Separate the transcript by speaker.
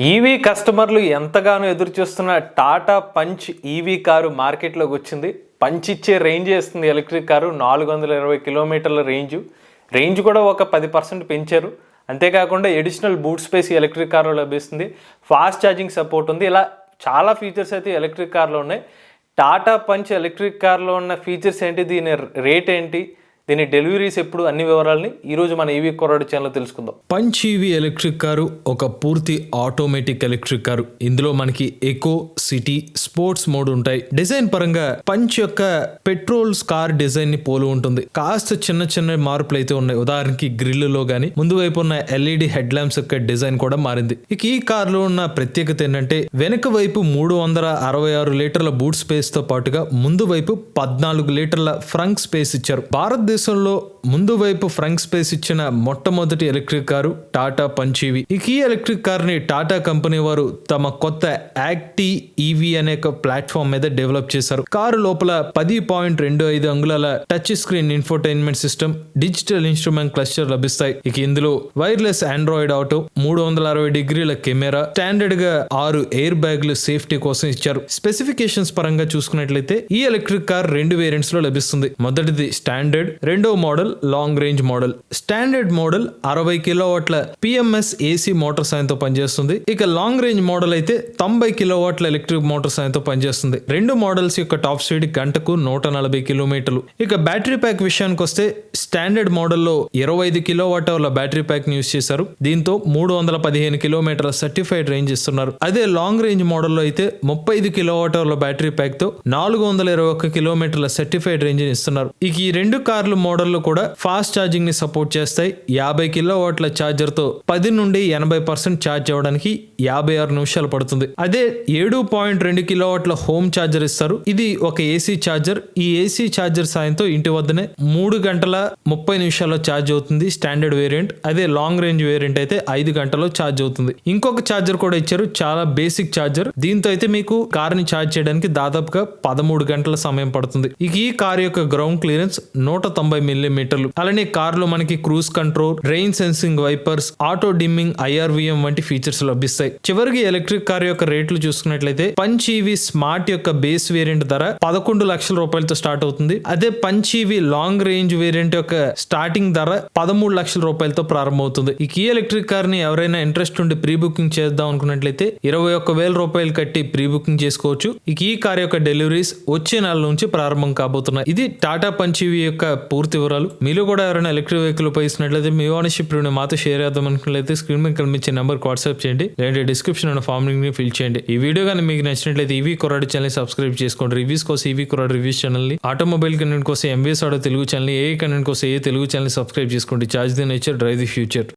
Speaker 1: EV కస్టమర్లు ఎంతగానో ఎదురుచూస్తున్న టాటా పంచ్ ఈవీ కారు మార్కెట్లోకి వచ్చింది. పంచ్ ఇచ్చే రేంజ్ ఇస్తుంది ఎలక్ట్రిక్ కారు. 420 కిలోమీటర్ల రేంజ్ కూడా ఒక 10% పెంచారు. అంతేకాకుండా ఎడిషనల్ బూట్ స్పేస్ ఎలక్ట్రిక్ కార్లో లభిస్తుంది. ఫాస్ట్ ఛార్జింగ్ సపోర్ట్ ఉంది. ఇలా చాలా ఫీచర్స్ అయితే ఎలక్ట్రిక్ కార్లో ఉన్నాయి. టాటా పంచ్ ఎలక్ట్రిక్ కార్లో ఉన్న ఫీచర్స్ ఏంటి, దీని రేట్ ఏంటి, దీని డెలివరీస్ ఎప్పుడు, అన్ని వివరాలని ఈరోజు మన ఈవీ కుర్రాడు ఛానల్ తెలుసుకుందాం.
Speaker 2: పంచ్ ఈవీ ఎలక్ట్రిక్ కారు ఒక పూర్తి ఆటోమేటిక్ ఎలక్ట్రిక్ కారు. ఇందులో మనకి ఎకో, సిటీ, స్పోర్ట్స్ మోడ్ ఉంటాయి. డిజైన్ పరంగా పంచ్ యొక్క పెట్రోల్ కార్ డిజైన్ ని పోలి ఉంటుంది. కాస్త చిన్న మార్పులు అయితే ఉన్నాయి. ఉదాహరణకి గ్రిల్ లో గానీ ముందు వైపు ఉన్న ఎల్ఈడి హెడ్ ల్యాంప్స్ యొక్క డిజైన్ కూడా మారింది. ఇక ఈ కార్ లో ఉన్న ప్రత్యేకత ఏంటంటే వెనక వైపు 366 లీటర్ల బూట్ స్పేస్ తో పాటుగా ముందు వైపు 14 లీటర్ల ఫ్రంట్ స్పేస్ ఇచ్చారు. భారతదేశంలో ముందు వైపు ఫ్రంట్ స్పేస్ ఇచ్చిన మొట్టమొదటి electric car Tata punch EV. ఈ ఎలక్ట్రిక్ కార్ ని టాటా కంపెనీ వారు తమ కొత్త యాక్టి ఈవీ అనే ప్లాట్ఫామ్ మీద డెవలప్ చేశారు. కారు లోపల 10.25 అంగుళాల touch screen infotainment system, digital instrument cluster లభిస్తాయి. ఇక ఇందులో వైర్లెస్ ఆండ్రాయిడ్ ఆటో, 360 డిగ్రీల కెమెరా, స్టాండర్డ్ గా 6 ఎయిర్ బ్యాగ్లు సేఫ్టీ కోసం ఇచ్చారు. స్పెసిఫికేషన్స్ పరంగా చూసుకున్నట్లయితే ఈ ఎలక్ట్రిక్ కార్ 2 వేరియంట్స్ లో లభిస్తుంది. మొదటిది స్టాండర్డ్, రెండో model long range model. Standard model 60 కిలోవాట్ల పిఎంఎస్ ఏసీ మోటార్ సాయంతో పనిచేస్తుంది. ఇక లాంగ్ రేంజ్ మోడల్ అయితే 90 కిలోవాట్ల ఎలక్ట్రిక్ మోటార్ సాయంతో పనిచేస్తుంది. రెండు మోడల్స్ యొక్క టాప్ స్పీడ్ గంటకు 140 కిలోమీటర్లు. ఇక బ్యాటరీ ప్యాక్ విషయానికి వస్తే స్టాండర్డ్ మోడల్లో 25 కిలోవాట్ అవర్ల బ్యాటరీ ప్యాక్ ని యూస్ చేశారు. దీంతో 315 కిలోమీటర్ల సర్టిఫైడ్ రేంజ్ ఇస్తున్నారు. అదే లాంగ్ రేంజ్ మోడల్లో అయితే 35 కిలోవాట్ అవర్ల బ్యాటరీ ప్యాక్ తో 421 కిలోమీటర్ల సర్టిఫైడ్ రేంజ్ ఇస్తున్నారు. ఇక ఈ రెండు కార్లు మోడల్లో కూడా ఫాస్ట్ ఛార్జింగ్ ని సపోర్ట్ చేస్తాయి. 50 కిలోవాట్ల ఛార్జర్ తో 10 నుండి 80% ఛార్జ్ అవ్వడానికి 56 నిమిషాలు పడుతుంది. అదే 7.2 కిలోవాట్ల హోమ్ ఛార్జర్ ఇస్తారు. ఇది ఒక ఏసీ ఛార్జర్. ఈ ఏసీ ఛార్జర్ సాయంతో ఇంటి వద్దనే 3 గంటల 30 నిమిషాల్లో ఛార్జ్ అవుతుంది స్టాండర్డ్ వేరియంట్. అదే లాంగ్ రేంజ్ వేరియంట్ అయితే 5 గంటల్లో ఛార్జ్ అవుతుంది. ఇంకొక ఛార్జర్ కూడా ఇచ్చారు, చాలా బేసిక్ ఛార్జర్. దీంతో అయితే మీకు కార్ ని ఛార్జ్ చేయడానికి దాదాపుగా 13 గంటల సమయం పడుతుంది. ఇక ఈ కార్ యొక్క గ్రౌండ్ క్లియరెన్స్ 190 మిల్లీమీటర్లు. అలానే కార్ లో మనకి cruise control, rain sensing wipers, auto dimming, IRVM వంటి ఫీచర్స్ లభిస్తాయి. చివరికి ఎలక్ట్రిక్ కార్ యొక్క రేట్లు చూసుకున్నట్లయితే పంచ్ ఈవీ స్మార్ట్ యొక్క బేస్ వేరియంట్ ధర 11 లక్షల రూపాయలతో స్టార్ట్ అవుతుంది. అదే punch EV long range variant యొక్క స్టార్టింగ్ ధర 13 లక్షల రూపాయలతో ప్రారంభమవుతుంది. ఈ ఎలక్ట్రిక్ కార్ ని ఎవరైనా ఇంట్రెస్ట్ ఉండి ప్రీ బుకింగ్ చేద్దాం అనుకున్నట్లయితే 21,000 రూపాయలు కట్టి ప్రీ బుకింగ్ చేసుకోవచ్చు. ఈ కార్ యొక్క డెలివరీస్ వచ్చే నెల నుంచి ప్రారంభం కాబోతున్నాయి. ఇది టాటా పంచ్ ఈవీ యొక్క పూర్తి వివరాలు. మీలో కూడా ఎవరైనా ఎలక్ట్రిక్ వెహికల్ ఉపయోగిస్తున్నట్లయితే మీ ఓనర్షిప్ రివ్యూని మాతో షేర్ చేద్దాం అనుకున్నట్లయితే స్క్రీన్ మీద కనిపించే నెంబర్కి వాట్సాప్ చేయండి, లేదంటే డిస్క్రిప్షన్ ఉన్న ఫామ్ ని ఫిల్ చేయండి. ఈ వీడియో కానీ మీకు నచ్చినట్లయితే ఈవీ కుర్రాడు ఛానల్ సబ్స్క్రైబ్ చేసుకోండి. రివ్యూస్ కోసం ఈవీ కుర్రాడు రివ్యూస్ ఛానల్ ని, ఆటోమొబైల్ కంటెంట్ కోసం ఎంబీఎస్ ఆడో తెలుగు ఛానల్, ఏ కంటెంట్ కోసం ఏ తెలుగు ఛానల్ సబ్స్క్రైబ్ చేసుకోండి. Charge the nature, drive the future.